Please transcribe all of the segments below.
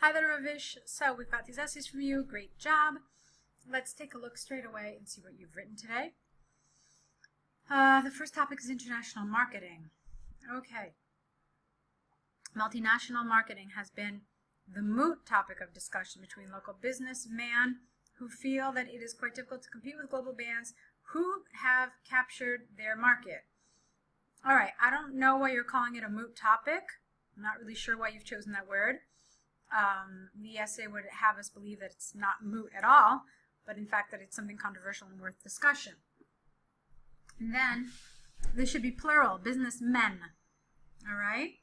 Hi there, Ravish. So we've got these essays from you. Great job. Let's take a look straight away and see what you've written today. The first topic is international marketing. Okay. Multinational marketing has been the moot topic of discussion between local businessmen who feel that it is quite difficult to compete with global brands who have captured their market. All right, I don't know why you're calling it a moot topic. I'm not really sure why you've chosen that word. The essay would have us believe that it's not moot at all, but in fact that it's something controversial and worth discussion. And then this should be plural, businessmen. All right?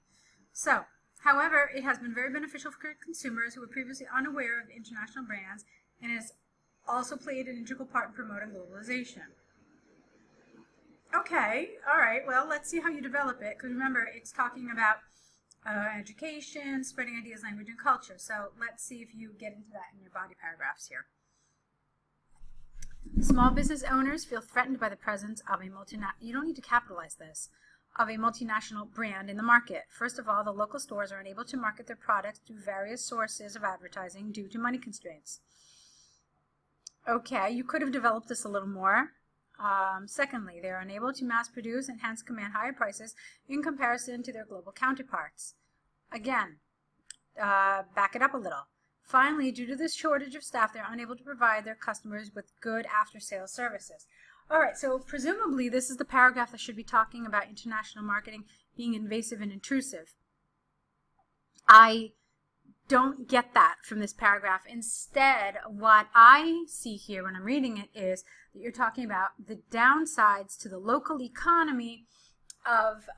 So, however, it has been very beneficial for consumers who were previously unaware of international brands and has also played an integral part in promoting globalization. Okay, all right, well, let's see how you develop it, because remember, it's talking about education, spreading ideas, language, and culture. So let's see if you get into that in your body paragraphs here. Small business owners feel threatened by the presence of a you don't need to capitalize this, of a multinational brand in the market. First of all, the local stores are unable to market their products through various sources of advertising due to money constraints. Okay, you could have developed this a little more. Secondly, they are unable to mass produce and hence command higher prices in comparison to their global counterparts. Again, back it up a little. Finally, due to this shortage of staff, they are unable to provide their customers with good after-sales services. All right, so presumably this is the paragraph that should be talking about international marketing being invasive and intrusive. I don't get that from this paragraph. Instead, what I see here when I'm reading it is that you're talking about the downsides to the local economy of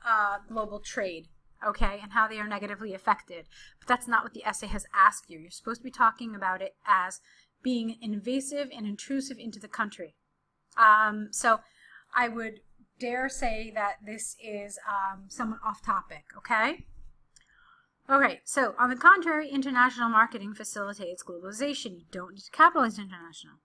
global trade, okay, and how they are negatively affected. But that's not what the essay has asked you. You're supposed to be talking about it as being invasive and intrusive into the country. So I would dare say that this is somewhat off topic, okay? Okay, so on the contrary, international marketing facilitates globalization. You don't need to capitalize international.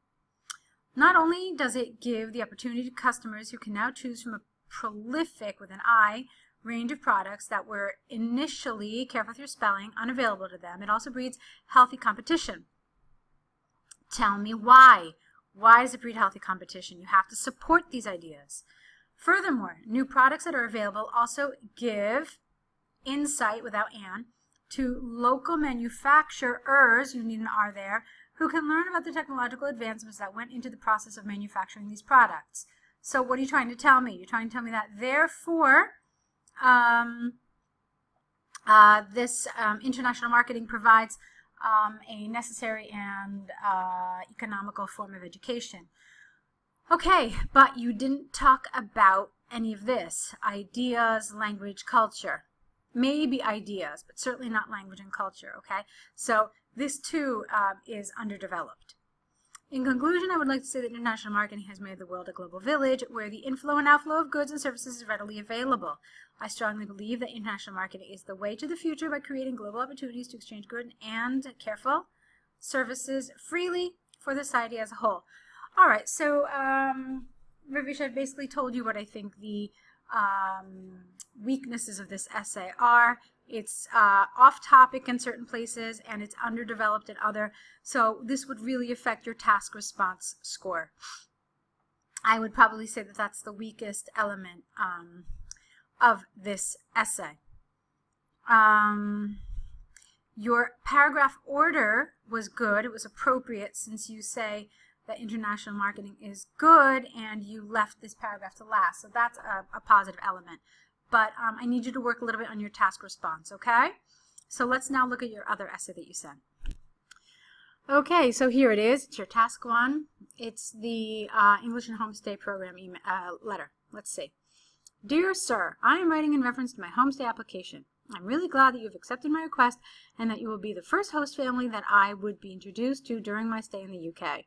Not only does it give the opportunity to customers who can now choose from a prolific, with an I, range of products that were initially, careful with your spelling, unavailable to them, it also breeds healthy competition. Tell me why. Why does it breed healthy competition? You have to support these ideas. Furthermore, new products that are available also give insight, without an, to local manufacturers, you need an R there, who can learn about the technological advancements that went into the process of manufacturing these products. So what are you trying to tell me? You're trying to tell me that therefore this international marketing provides a necessary and economical form of education. Okay, but you didn't talk about any of this. Ideas, language, culture. Maybe ideas, but certainly not language and culture, okay? So this too is underdeveloped. In conclusion, I would like to say that international marketing has made the world a global village where the inflow and outflow of goods and services is readily available. I strongly believe that international marketing is the way to the future by creating global opportunities to exchange goods and, careful, services freely for the society as a whole. All right, so Ravish, I've basically told you what I think the weaknesses of this essay are. It's off topic in certain places and it's underdeveloped in other, so this would really affect your task response score. I would probably say that that's the weakest element of this essay. Your paragraph order was good. It was appropriate since you say that international marketing is good and you left this paragraph to last. So that's a positive element. But I need you to work a little bit on your task response, okay? So let's now look at your other essay that you sent. Okay, so here it is. It's your task one. It's the English and Homestay Program letter. Let's see. Dear Sir, I am writing in reference to my homestay application. I'm really glad that you have accepted my request and that you will be the first host family that I would be introduced to during my stay in the UK.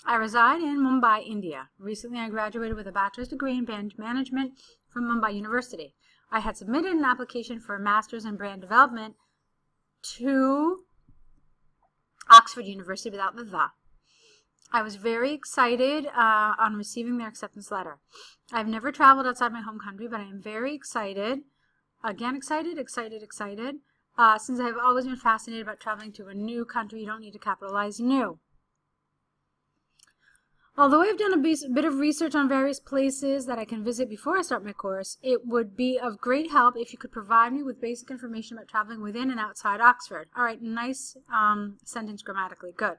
I reside in Mumbai, India. Recently, I graduated with a bachelor's degree in brand management from Mumbai University. I had submitted an application for a master's in brand development to Oxford University without the "the." I was very excited on receiving their acceptance letter. I've never traveled outside my home country, but I am very excited, again excited, since I've always been fascinated about traveling to a new country. You don't need to capitalize new. Although I've done a bit of research on various places that I can visit before I start my course, it would be of great help if you could provide me with basic information about traveling within and outside Oxford. All right, nice sentence grammatically, good.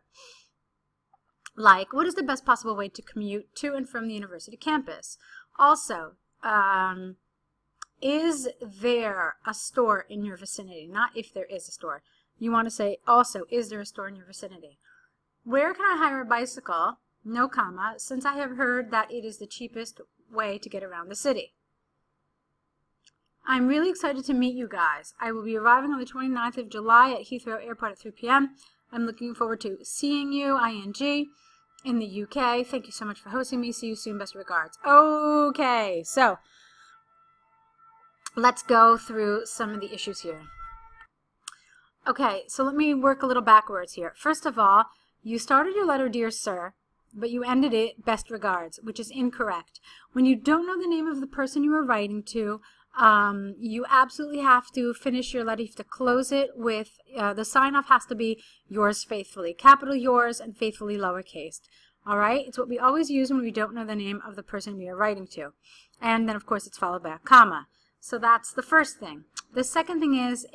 Like, what is the best possible way to commute to and from the university campus? Also, is there a store in your vicinity? Not if there is a store. You want to say also, is there a store in your vicinity? Where can I hire a bicycle? No comma, since I have heard that it is the cheapest way to get around the city. I'm really excited to meet you guys. I will be arriving on the 29th of July at Heathrow Airport at 3 p.m. I'm looking forward to seeing you, ING, in the UK. Thank you so much for hosting me. See you soon. Best regards. Okay, so let's go through some of the issues here. Okay, so let me work a little backwards here. First of all, you started your letter, Dear Sir, but you ended it, best regards, which is incorrect. When you don't know the name of the person you are writing to, you absolutely have to finish your letter. You have to close it with, the sign-off has to be yours faithfully, capital yours and faithfully lowercase. All right? It's what we always use when we don't know the name of the person we are writing to. And then, of course, it's followed by a comma. So that's the first thing. The second thing is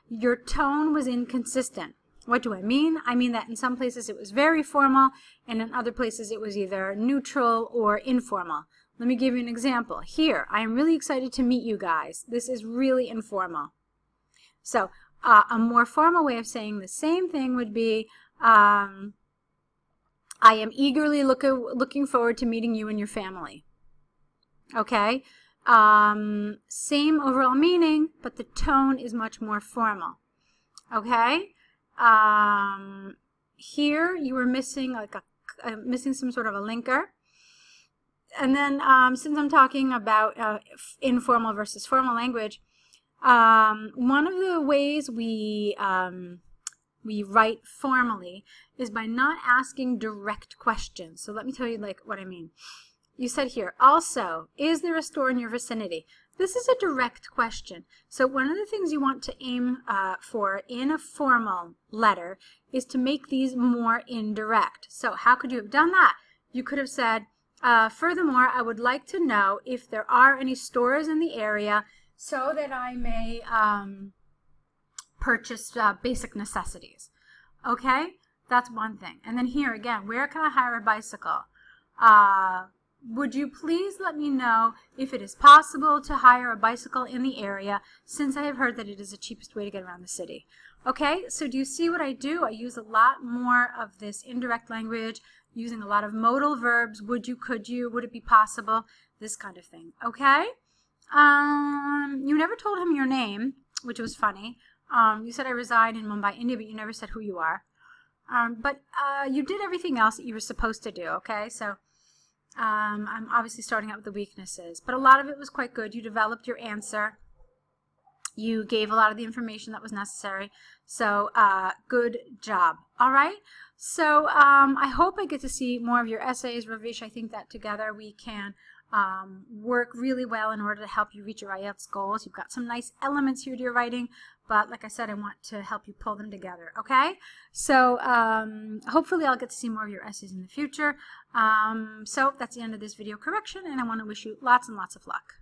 your tone was inconsistent. What do I mean? I mean that in some places it was very formal, and in other places it was either neutral or informal. Let me give you an example. Here, I am really excited to meet you guys. This is really informal. So, a more formal way of saying the same thing would be, I am eagerly looking forward to meeting you and your family. Okay? Same overall meaning, but the tone is much more formal. Okay? Here you were missing like missing some sort of a linker, and then since I'm talking about informal versus formal language, one of the ways we write formally is by not asking direct questions. So let me tell you like what I mean. You said here, also, is there a store in your vicinity? This is a direct question. So one of the things you want to aim for in a formal letter is to make these more indirect. So how could you have done that? You could have said, furthermore, I would like to know if there are any stores in the area so that I may purchase basic necessities. Okay? That's one thing. And then here again, where can I hire a bicycle? Would you please let me know if it is possible to hire a bicycle in the area, since I have heard that it is the cheapest way to get around the city. Okay, so do you see what I do? I use a lot more of this indirect language, using a lot of modal verbs. Would you, could you, would it be possible? This kind of thing. Okay? You never told him your name, which was funny. You said I reside in Mumbai, India, but you never said who you are. But you did everything else that you were supposed to do, okay? So I'm obviously starting out with the weaknesses, but a lot of it was quite good. You developed your answer. You gave a lot of the information that was necessary. So good job. All right. So I hope I get to see more of your essays, Ravish. I think that together we can work really well in order to help you reach your IELTS goals. You've got some nice elements here to your writing, but like I said, I want to help you pull them together, okay? So hopefully I'll get to see more of your essays in the future. So that's the end of this video correction, and I want to wish you lots and lots of luck.